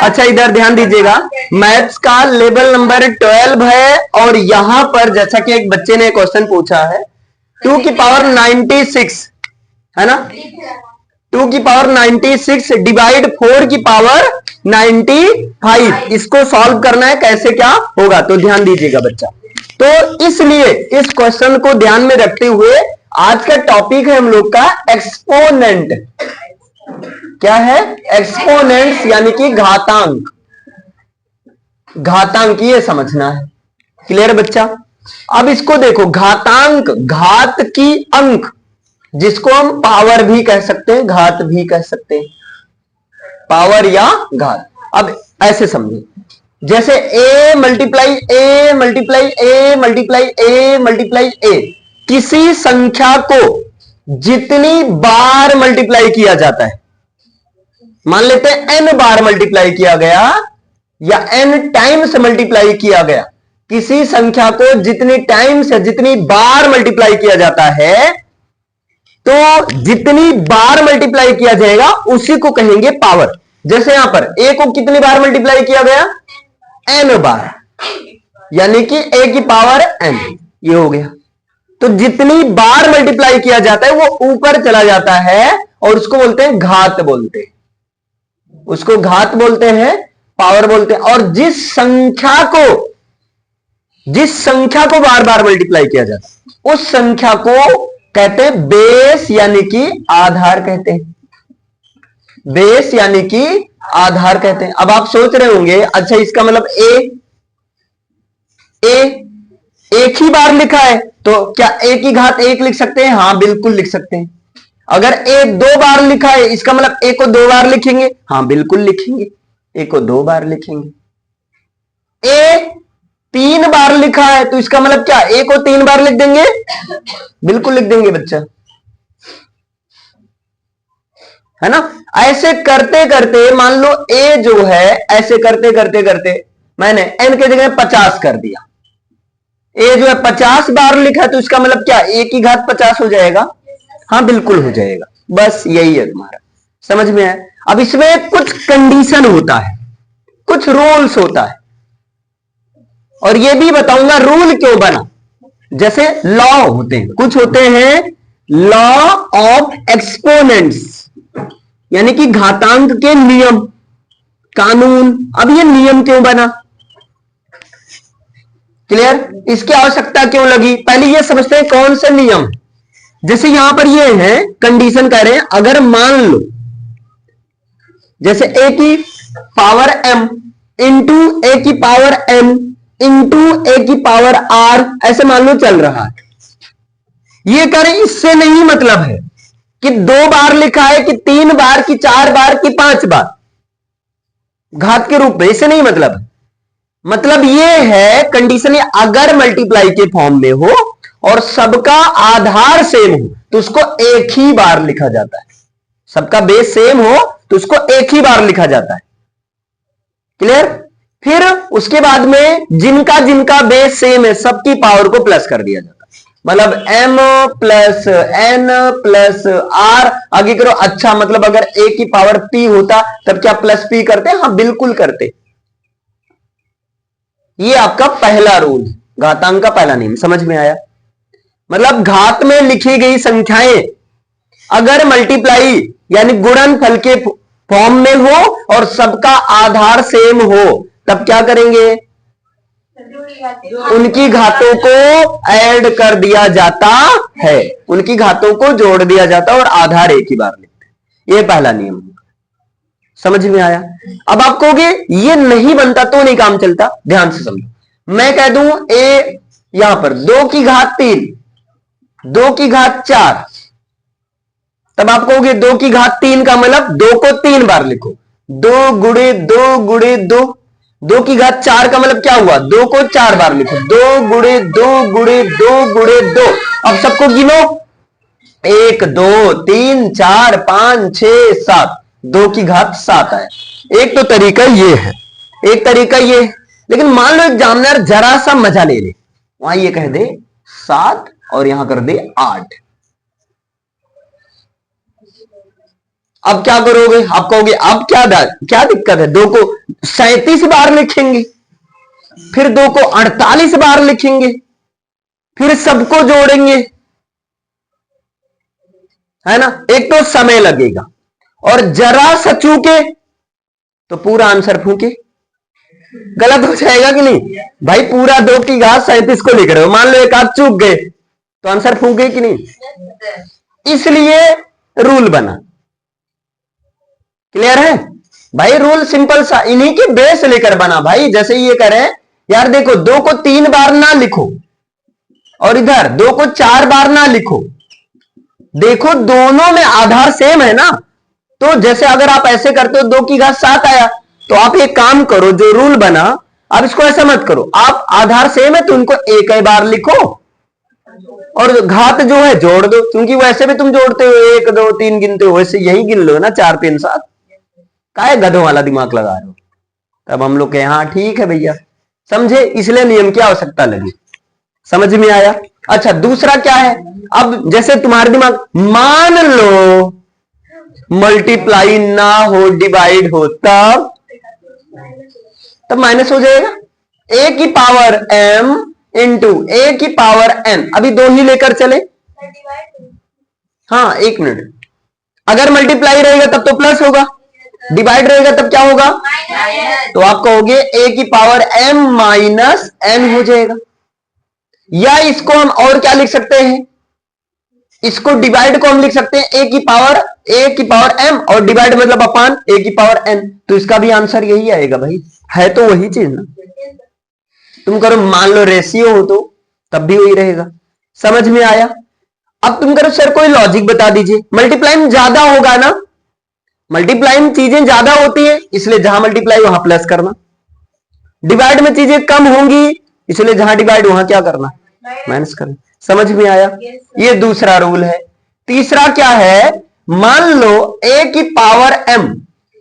अच्छा इधर ध्यान दीजिएगा, मैथ्स का लेवल नंबर 12 है और यहां पर जैसा कि एक बच्चे ने क्वेश्चन पूछा है 2 की पावर 96 है ना, 2 की पावर 96 डिवाइड 4 की पावर 95, इसको सॉल्व करना है, कैसे क्या होगा। तो ध्यान दीजिएगा बच्चा, तो इसलिए इस क्वेश्चन को ध्यान में रखते हुए आज का टॉपिक है हम लोग का एक्सपोनेंट। क्या है? एक्सपोनेंट्स यानी कि घातांक। घातांक ये समझना है। क्लियर बच्चा? अब इसको देखो, घातांक, घात की अंक, जिसको हम पावर भी कह सकते हैं, घात भी कह सकते हैं, पावर या घात। अब ऐसे समझो, जैसे a multiply a multiply a multiply a multiply a, किसी संख्या को जितनी बार मल्टीप्लाई किया जाता है, मान लेते हैं n बार मल्टीप्लाई किया गया या n टाइम्स मल्टीप्लाई किया गया, किसी संख्या को जितनी टाइम्स या जितनी बार मल्टीप्लाई किया जाता है, तो जितनी बार मल्टीप्लाई किया जाएगा उसी को कहेंगे पावर। जैसे यहां पर a को कितनी बार मल्टीप्लाई किया गया? n बार, यानी कि a की पावर n, ये हो गया। तो जितनी बार मल्टीप्लाई किया जाता है वो ऊपर चला जाता है और उसको बोलते हैं घात, बोलते हैं उसको घात बोलते हैं, पावर बोलते हैं। और जिस संख्या को बार बार मल्टीप्लाई किया जाता है उस संख्या को कहते हैं बेस, यानी कि आधार कहते हैं। बेस यानी कि आधार कहते हैं। अब आप सोच रहे होंगे, अच्छा इसका मतलब ए एक ही बार लिखा है तो क्या a की घात 1 लिख सकते हैं? हाँ बिल्कुल लिख सकते हैं। अगर a 2 बार लिखा है, इसका मतलब a को 2 बार लिखेंगे? हाँ बिल्कुल लिखेंगे, a को 2 बार लिखेंगे। a 3 बार लिखा है तो इसका मतलब क्या, a को 3 बार लिख देंगे? बिल्कुल लिख देंगे बच्चा, है ना। ऐसे करते करते मान लो a जो है, ऐसे करते करते करते मैंने n के जगह 50 कर दिया, a जो है 50 बार लिखा है तो इसका मतलब क्या, a की घात 50 हो जाएगा? हाँ बिल्कुल हो जाएगा। बस यही है तुम्हारा, समझ में आया? अब इसमें कुछ कंडीशन होता है, कुछ रूल्स होता है, और ये भी बताऊंगा रूल क्यों बना। जैसे लॉ होते हैं, कुछ होते हैं लॉ ऑफ एक्सपोनेंट्स, यानी कि घातांक के नियम, कानून। अब ये नियम क्यों बना? क्लियर? इसकी आवश्यकता क्यों लगी? पहले ये समझते हैं कौन से नियम। जैसे यहां पर ये है, कंडीशन कह रहे हैं, अगर मान लो जैसे a की पावर m इंटू a की पावर n इंटू a की पावर r, ऐसे मान लो चल रहा है। ये करें, इससे नहीं मतलब है कि 2 बार लिखा है कि 3 बार कि 4 बार कि 5 बार घात के रूप में, इससे नहीं मतलब है। मतलब ये है कंडीशन, अगर मल्टीप्लाई के फॉर्म में हो और सबका आधार सेम हो तो उसको एक ही बार लिखा जाता है। सबका बेस सेम हो तो उसको एक ही बार लिखा जाता है। क्लियर? फिर उसके बाद में जिनका जिनका बेस सेम है सबकी पावर को प्लस कर दिया जाता है। मतलब m plus n plus r आगे करो। अच्छा, मतलब अगर a की पावर p होता तब क्या प्लस p करते? हाँ बिल्कुल करते। ये आपका पहला रूल, घातांक का पहला नियम। समझ में आया? मतलब घात में लिखी गई संख्याएं अगर मल्टीप्लाई यानी गुणनफल के फॉर्म में हो और सबका आधार सेम हो तब क्या करेंगे? उनकी घातों को ऐड कर दिया जाता है, उनकी घातों को जोड़ दिया जाता है और आधार एक ही बार लिखते हैं। ये पहला नियम। समझ में आया? अब आप कहोगे ये नहीं बनता तो नहीं काम चलता। ध्यान से समझो, मैं कह दूं a यहां पर 2 की घात 3, 2 की घात 4, तब आप कहोगे 2 की घात 3 का मतलब 2 को 3 बार लिखो, 2 गुणे 2 गुणे 2। 2 की घात 4 का मतलब क्या हुआ? 2 को 4 बार लिखो, 2 गुणे 2 गुणे 2 गुणे 2। अब सबको गिनो, 1 2 3 4 5 6 7, 2 की घात 7 आए। एक तो तरीका ये है, एक तरीका ये है। लेकिन मान लो एग्जामिनर जरा सा मजा ले ले, वहां ये कह दे 7 और यहां कर दे 8, अब क्या करोगे? आप कहोगे अब क्या दिक्कत है, 2 को 37 बार लिखेंगे, फिर 2 को 48 बार लिखेंगे, फिर सबको जोड़ेंगे, है ना? एक तो समय लगेगा, और जरा सा चूके तो पूरा आंसर फूके, गलत हो जाएगा कि नहीं भाई? पूरा 2 की घात 37 को लिख रहे हो, मान लो एक आध चूक गए तो आंसर फूके कि नहीं? इसलिए रूल बना। क्लियर है भाई? रूल सिंपल सा, इन्हीं के बेस लेकर बना भाई। जैसे ये करें यार, देखो 2 को 3 बार ना लिखो, और इधर 2 को 4 बार ना लिखो, देखो दोनों में आधार सेम है ना। तो जैसे अगर आप ऐसे करते हो 2 की घात 7 आया, तो आप एक काम करो, जो रूल बना, आप इसको ऐसा मत करो, आप आधार सेम है तो उनको एक ही बार लिखो, और घात जो है जोड़ दो, क्योंकि वैसे भी तुम जोड़ते हो 1 2 3 गिनते हो, वैसे यही गिन लो ना 4 3 7। काहे गधों वाला दिमाग लगा रहे हो? तब हम लोग के हाँ ठीक है भैया, समझे, इसलिए नियम की आवश्यकता लगी। समझ में आया? अच्छा, दूसरा क्या है? अब जैसे तुम्हारे दिमाग, मान लो मल्टीप्लाई ना हो, डिवाइड हो, तब माइनस हो जाएगा। a की पावर m इंटू a की पावर n, अभी 2 ही लेकर चले। हाँ 1 मिनट, अगर मल्टीप्लाई रहेगा तब तो प्लस होगा, डिवाइड रहेगा तब क्या होगा? तो आप कहोगे a की पावर m माइनस n हो जाएगा। या इसको हम और क्या लिख सकते हैं? इसको डिवाइड को हम लिख सकते हैं a की पावर m, और डिवाइड मतलब अपान a की पावर n। तो इसका भी आंसर यही आएगा भाई, है तो वही चीज ना। तुम करो, मान लो रेशियो हो तो तब भी वही रहेगा। समझ में आया? अब तुम करो सर कोई लॉजिक बता दीजिए। मल्टीप्लाई में ज्यादा होगा ना, मल्टीप्लाई में चीजें ज्यादा होती है, इसलिए जहां मल्टीप्लाई वहां प्लस करना। डिवाइड में चीजें कम होंगी, इसलिए जहां डिवाइड वहां क्या करना? माइनस करना। समझ में आया? ये दूसरा रूल है। तीसरा क्या है? मान लो a की पावर m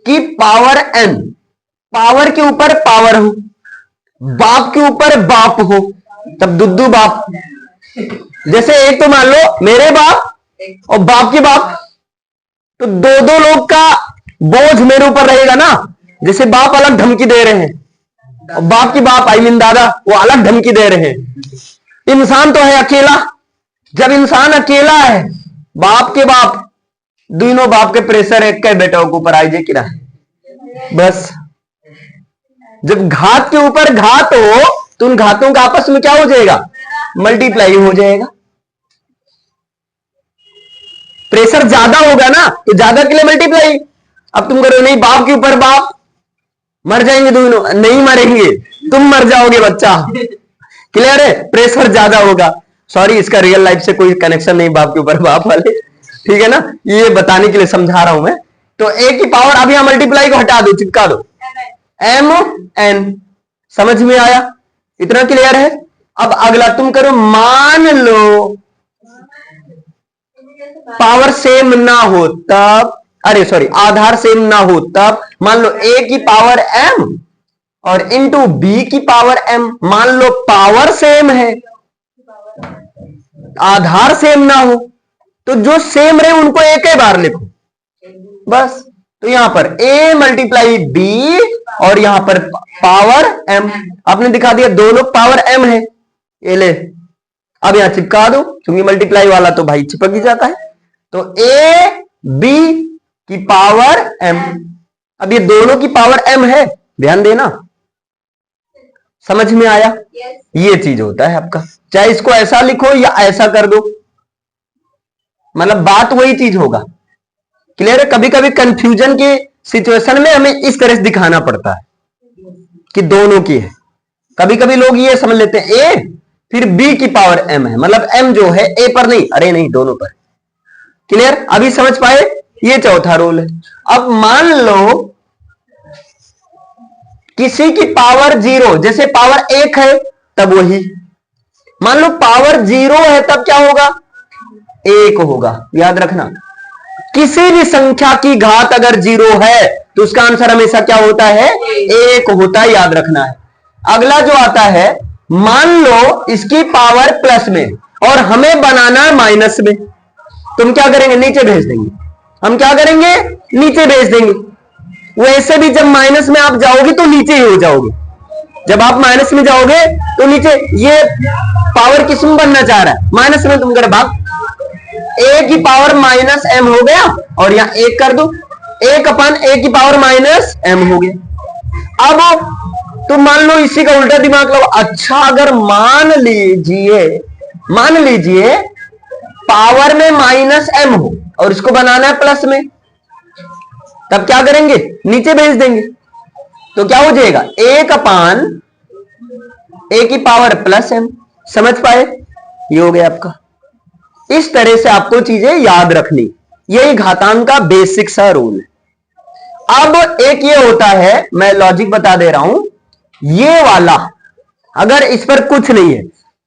की पावर n, पावर के ऊपर पावर हो, बाप के ऊपर बाप हो, तब दुद्दू बाप। जैसे एक तो मान लो मेरे बाप और बाप के बाप, तो 2 लोग का बोझ मेरे ऊपर रहेगा ना। जैसे बाप अलग धमकी दे रहे हैं, और बाप की बाप आई मीन दादा वो अलग धमकी दे रहे हैं। इंसान तो है अकेला, जब इंसान अकेला है, बाप के बाप, दोनों बाप के प्रेशर एक के बेटों के ऊपर आई जे कि ना। बस जब घात के ऊपर घात हो, तो उन घातों का आपस में क्या हो जाएगा? मल्टीप्लाई हो जाएगा। प्रेशर ज्यादा होगा ना, तो ज्यादा के लिए मल्टीप्लाई। अब तुम करो नहीं, बाप के ऊपर बाप, मर जाएंगे दोनों। नहीं मरेंगे, तुम मर जाओगे बच्चा। क्लियर है? प्रेशर ज्यादा होगा। सॉरी, इसका रियल लाइफ से कोई कनेक्शन नहीं बाप के ऊपर बाप वाले, ठीक है ना, ये बताने के लिए समझा रहा हूं मैं। तो a की पावर, अब यहां मल्टीप्लाई को हटा दो, चिपका दो, m n। समझ में आया? इतना क्लियर है? अब अगला तुम करो, मान लो पावर सेम ना हो तब, अरे सॉरी, आधार सेम ना हो तब, मान लो a की पावर m और इंटू b की पावर m। मान लो पावर सेम है, आधार सेम ना हो, तो जो सेम रहे उनको एक ही बार लिखो बस। तो यहां पर a मल्टीप्लाई b और यहां पर पावर m, आपने दिखा दिया दोनों पावर m है। ये ले, अब यहां चिपका दो, क्योंकि मल्टीप्लाई वाला तो भाई चिपक ही जाता है। तो a b की पावर m, अब ये दोनों की पावर m है, ध्यान देना। समझ में आया? ये चीज होता है आपका, चाहे इसको ऐसा लिखो या ऐसा कर दो, मतलब बात वही चीज होगा। क्लियर है? कभी कभी कंफ्यूजन के सिचुएशन में हमें इस तरह से दिखाना पड़ता है कि दोनों की है। कभी कभी लोग ये समझ लेते हैं a फिर b की पावर m है, मतलब m जो है a पर नहीं, अरे नहीं, दोनों पर। क्लियर? अभी समझ पाए? ये चौथा रूल है। अब मान लो किसी की पावर 0, जैसे पावर 1 है तब वही, मान लो पावर 0 है तब क्या होगा? 1 होगा। याद रखना, किसी भी संख्या की घात अगर 0 है तो उसका आंसर हमेशा क्या होता है? 1 होता है। याद रखना है। अगला जो आता है, मान लो इसकी पावर प्लस में और हमें बनाना है माइनस में, तुम क्या करेंगे? नीचे भेज देंगे। हम क्या करेंगे, नीचे भेज देंगे। वैसे भी जब माइनस में आप जाओगे तो नीचे ही हो जाओगे, जब आप माइनस में जाओगे तो नीचे। ये पावर किसमें बनना चाह रहा है, माइनस में। तुम कर भाग, ए की पावर माइनस एम हो गया, और यहां एक कर दो, एक अपन ए की पावर माइनस एम हो गया। अब तुम मान लो इसी का उल्टा दिमाग लो। अच्छा, अगर मान लीजिए पावर में माइनस एम हो और इसको बनाना है प्लस में, तब क्या करेंगे, नीचे भेज देंगे। तो क्या हो जाएगा, एक अपान ए की पावर प्लस एम। समझ पाए, ये हो गया आपका। इस तरह से आपको चीजें याद रखनी, यही घातांक का बेसिक सा रूल है। अब एक ये होता है, मैं लॉजिक बता दे रहा हूं, ये वाला अगर इस पर कुछ नहीं है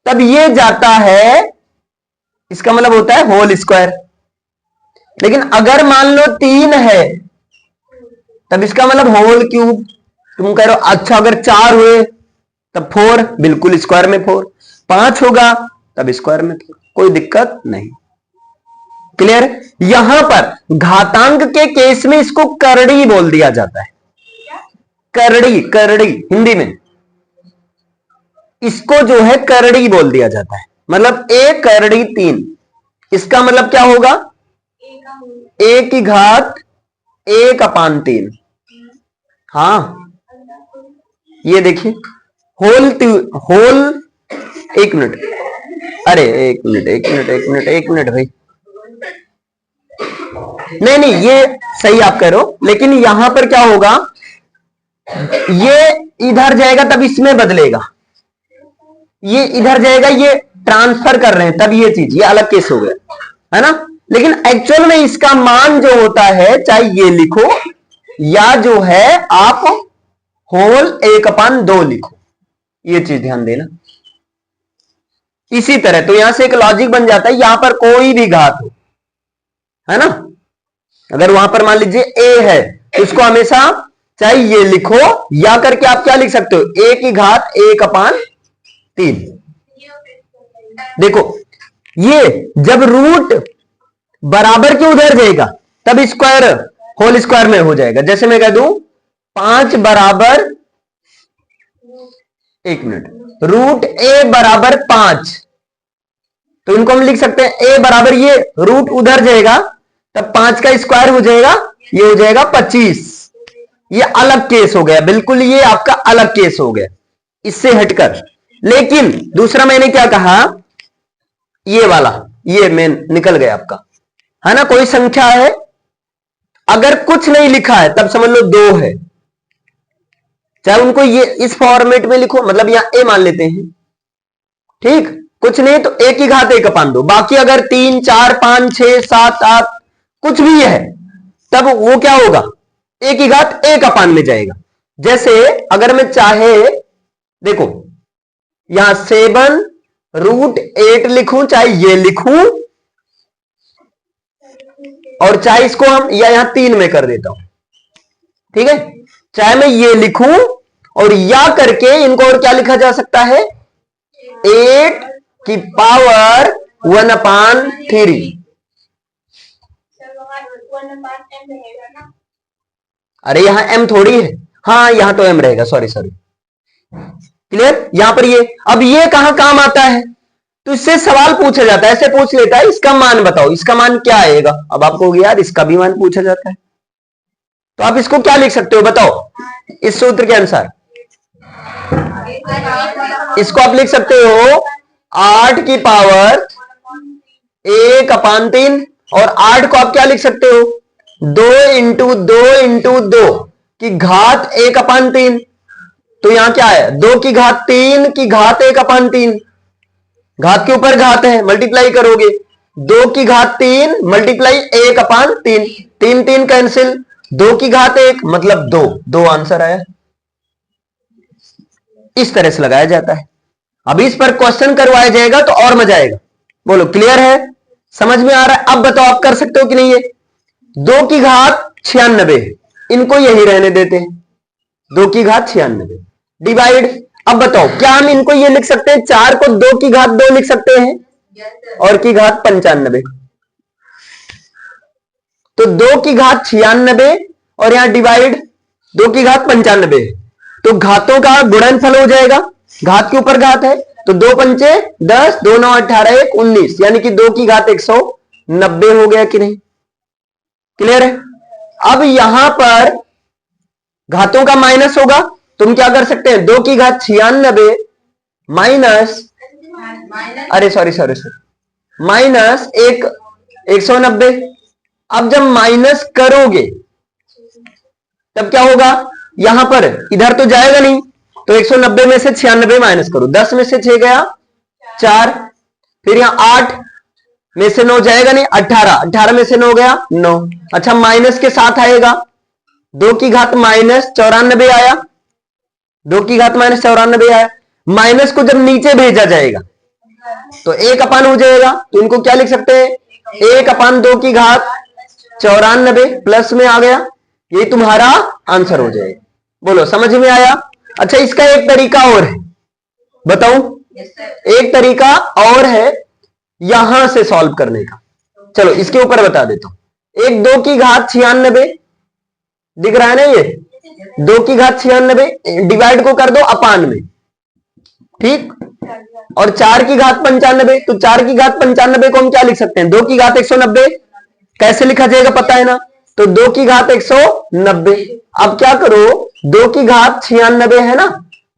तब ये जाता है, इसका मतलब होता है होल स्क्वायर। लेकिन अगर मान लो 3 है तब इसका मतलब होल क्यूब। तुम कह रहे हो अच्छा अगर 4 हुए तब 4, बिल्कुल स्क्वायर में 4। 5 होगा तब स्क्वायर में 4, कोई दिक्कत नहीं। क्लियर। यहां पर घातांक के केस में इसको करड़ी बोल दिया जाता है। करड़ी, करड़ी हिंदी में इसको जो है करड़ी बोल दिया जाता है। मतलब ए करड़ी 3, इसका मतलब क्या होगा, ए की घात 1/3। हाँ, ये देखिए होल एक मिनट, अरे एक मिनट भाई, नहीं ये सही आप कह रहे हो, लेकिन यहां पर क्या होगा, ये इधर जाएगा तब इसमें बदलेगा, ये इधर जाएगा, ये ट्रांसफर कर रहे हैं तब ये चीज, ये अलग केस हो गया, है ना। लेकिन एक्चुअल में इसका मान जो होता है, चाहे ये लिखो या जो है आप होल 1/2 लिखो, ये चीज ध्यान देना। इसी तरह तो यहां से एक लॉजिक बन जाता है, यहां पर कोई भी घात हो, है ना। अगर वहां पर मान लीजिए ए है तो इसको हमेशा चाहे ये लिखो या करके आप क्या लिख सकते हो, ए की घात 1/3। देखो ये जब रूट बराबर के उधर जाएगा तब स्क्वायर होल स्क्वायर में हो जाएगा। जैसे मैं कह दूं 5 बराबर, एक मिनट, रूट ए बराबर 5, तो इनको हम लिख सकते हैं ए बराबर, ये रूट उधर जाएगा तब 5 का स्क्वायर हो जाएगा, ये हो जाएगा 25। ये अलग केस हो गया, बिल्कुल ये आपका अलग केस हो गया इससे हटकर। लेकिन दूसरा मैंने क्या कहा, ये वाला, ये मेन निकल गया आपका, है ना। कोई संख्या है, अगर कुछ नहीं लिखा है तब समझ लो 2 है, चाहे उनको ये इस फॉर्मेट में लिखो, मतलब यहां ए मान लेते हैं, ठीक। कुछ नहीं तो ए की घात 1/2, बाकी अगर 3 4 5 6 7 8 कुछ भी है तब वो क्या होगा, ए की घात 1/5 में जाएगा। जैसे अगर मैं चाहे, देखो यहां 7√8 लिखूं, चाहे ये लिखूं, और चाहे इसको हम या यहां 3 में कर देता हूं, ठीक है। चाहे मैं ये लिखूं और या करके इनको और क्या लिखा जा सकता है, 8 की पावर 1/3। अरे यहां m थोड़ी है, हाँ यहां तो m रहेगा, सॉरी। क्लियर। यहां पर ये, अब ये कहां काम आता है, तो इससे सवाल पूछा जाता है, ऐसे पूछ लेता है इसका मान बताओ, इसका मान क्या आएगा। अब आपको हो गया यार इसका भी मान पूछा जाता है, तो आप इसको क्या लिख सकते हो बताओ, इस सूत्र के अनुसार इसको आप लिख सकते हो 8 की पावर 1/3, और 8 को आप क्या लिख सकते हो, 2 × 2 × 2 की घात 1/3। तो यहां क्या है, 2 की घात 3 की घात 1/3, घात के ऊपर घात है, मल्टीप्लाई करोगे, 2 की घात 3 मल्टीप्लाई 1/3, 3 3 कैंसिल, 2 की घात 1 मतलब 2 आंसर आया। इस तरह से लगाया जाता है। अब इस पर क्वेश्चन करवाया जाएगा तो और मजा आएगा। बोलो क्लियर है, समझ में आ रहा है। अब बताओ आप कर सकते हो कि नहीं। है 2 की घात 96 है, इनको यही रहने देते हैं, 2 की घात 96 डिवाइड। अब बताओ क्या हम इनको ये लिख सकते हैं, 4 को 2 की घात 2 लिख सकते हैं और की घात 95, तो 2 की घात 96 और यहां डिवाइड 2 की घात 95, तो घातों का गुणनफल हो जाएगा, घात के ऊपर घात है, तो 2 पंचे 10, 2 9 18, 1 19, यानी कि 2 की घात 190 हो गया कि नहीं? क्लियर है? अब यहां पर घातों का माइनस होगा, तुम क्या कर सकते हैं, 2 की घात 96 माइनस, अरे सॉरी माइनस 190। अब जब माइनस करोगे तब क्या होगा, यहां पर इधर तो जाएगा नहीं, तो 190 में से 96 माइनस करो, 10 में से 6 गया 4, फिर यहां 8 में से 9 जाएगा नहीं, 18 में से 9 गया 9। अच्छा माइनस के साथ आएगा, 2 की घात माइनस 94 आया, 2 की घात माइनस 94 आया। माइनस को जब नीचे भेजा जाएगा तो 1 अपान हो जाएगा, तो इनको क्या लिख सकते हैं, 1 अपान 2 की घात 94 प्लस में आ गया, ये तुम्हारा आंसर हो जाएगा। बोलो समझ में आया? अच्छा इसका एक तरीका और है, बताऊं? एक तरीका और है यहां से सॉल्व करने का, चलो इसके ऊपर बता देता हूं। एक 2 की घात 96 दिख रहा है ना, ये 2 की घात 96 डिवाइड को कर दो अपान में, ठीक, और 4 की घात 95, तो 4 की घात 95 को हम क्या लिख सकते हैं, 2 की घात 190, कैसे लिखा जाएगा पता है ना, तो 2 की घात 190। अब क्या करो, 2 की घात 96 है ना,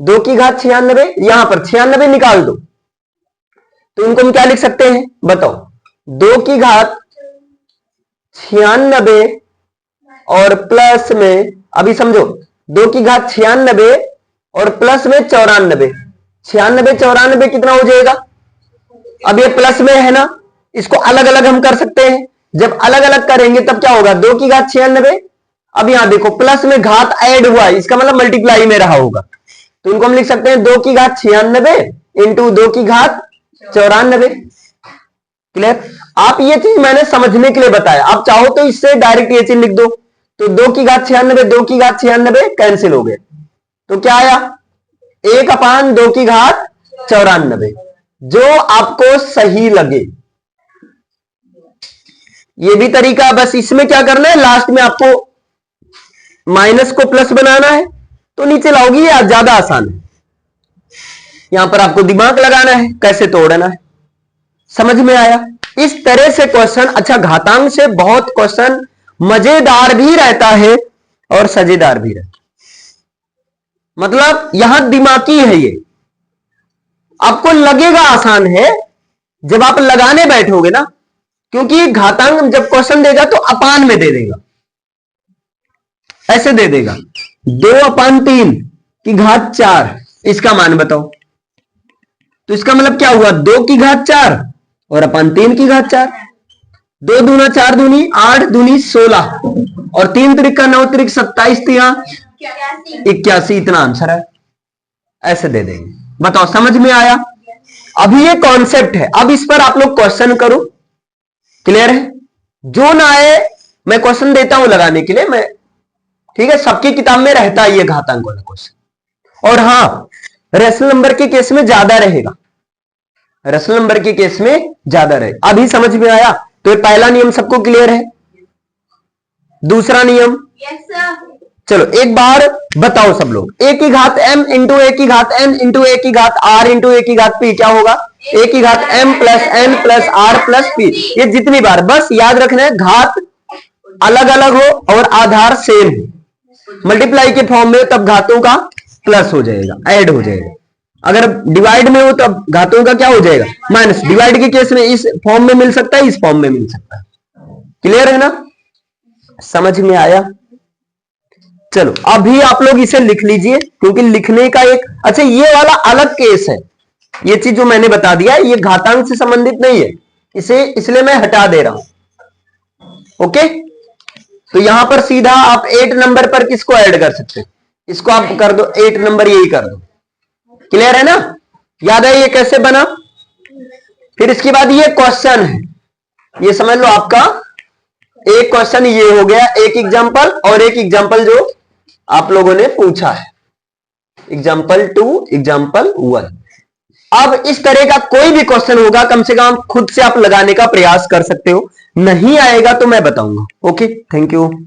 2 की घात 96, यहां पर 96 निकाल दो, तो इनको हम क्या लिख सकते हैं बताओ, 2 की घात 96 और प्लस में, अभी समझो, 2 की घात 96 और प्लस में 94, 96 94 कितना हो जाएगा, अब ये प्लस में है ना, इसको अलग अलग हम कर सकते हैं, जब अलग अलग करेंगे तब क्या होगा, 2 की घात 96, अब यहां देखो प्लस में घात ऐड हुआ है, इसका मतलब मल्टीप्लाई में रहा होगा, तो इनको हम लिख सकते हैं 2 की घात 96 इंटू 2 की घात 94। क्लियर? आप ये चीज मैंने समझने के लिए बताया, आप चाहो तो इससे डायरेक्ट ये चीज लिख दो, तो 2 की घात 96 2 की घात 96 कैंसिल हो गए, तो क्या आया, 1 अपान 2 की घात 94, जो आपको सही लगे। ये भी तरीका, बस इसमें क्या करना है, लास्ट में आपको माइनस को प्लस बनाना है, तो नीचे लाओगी, या ज्यादा आसान है, यहां पर आपको दिमाग लगाना है कैसे तोड़ना है। समझ में आया? इस तरह से क्वेश्चन, अच्छा घातांक से बहुत क्वेश्चन मजेदार भी रहता है और सजेदार भी रहता है, मतलब यहां दिमागी है ये, आपको लगेगा आसान है जब आप लगाने बैठोगे ना, क्योंकि घातांक जब क्वेश्चन देगा तो अपान में दे देगा, ऐसे दे देगा, 2 अपान 3 की घात 4, इसका मान बताओ, तो इसका मतलब क्या हुआ, 2 की घात 4 और अपान 3 की घात 4, 2 दूना 4 दूनी 8 दूनी 16 और 3 त्रिका 9 त्रिक 27 तिया 81, इतना आंसर है, ऐसे दे देंगे। बताओ समझ में आया? अभी ये कॉन्सेप्ट है, अब इस पर आप लोग क्वेश्चन करो। क्लियर है? जो ना आए मैं क्वेश्चन देता हूं लगाने के लिए, मैं, ठीक है, सबकी किताब में रहता है ये घातांक वाला क्वेश्चन, और हाँ रेशनल नंबर के केस में ज्यादा रहेगा, रेशनल नंबर के केस में ज्यादा रहेगा। अभी समझ में आया? तो ये पहला नियम सबको क्लियर है। दूसरा नियम, चलो एक बार बताओ सब लोग, a की घात m इंटू a की घात n इंटू a की घात r इंटू a की घात p क्या होगा, a की घात m plus n plus r plus p। ये जितनी बार, बस याद रखना है घात अलग अलग हो और आधार सेम हो, मल्टीप्लाई के फॉर्म में तब घातों का प्लस हो जाएगा, ऐड हो जाएगा, अगर डिवाइड में हो तब घातों का क्या हो जाएगा, माइनस। डिवाइड के केस में इस फॉर्म में मिल सकता है, इस फॉर्म में मिल सकता है। क्लियर है ना? समझ में आया? चलो अभी आप लोग इसे लिख लीजिए, क्योंकि लिखने का एक, अच्छा ये वाला अलग केस है, ये चीज जो मैंने बता दिया ये घातांक से संबंधित नहीं है, इसे इसलिए मैं हटा दे रहा हूं। ओके, तो यहां पर सीधा आप 8 नंबर पर किसको ऐड कर सकते हैं, इसको आप कर दो 8 नंबर, यही कर दो। क्लियर है ना? याद है ये कैसे बना? फिर इसके बाद ये क्वेश्चन है, ये समझ लो आपका एक क्वेश्चन ये हो गया, एक एग्जांपल और एक एग्जांपल जो आप लोगों ने पूछा है, एग्जांपल 2 एग्जांपल 1। अब इस तरह का कोई भी क्वेश्चन होगा, कम से कम खुद से आप लगाने का प्रयास कर सकते हो, नहीं आएगा तो मैं बताऊंगा। Okay, thank you.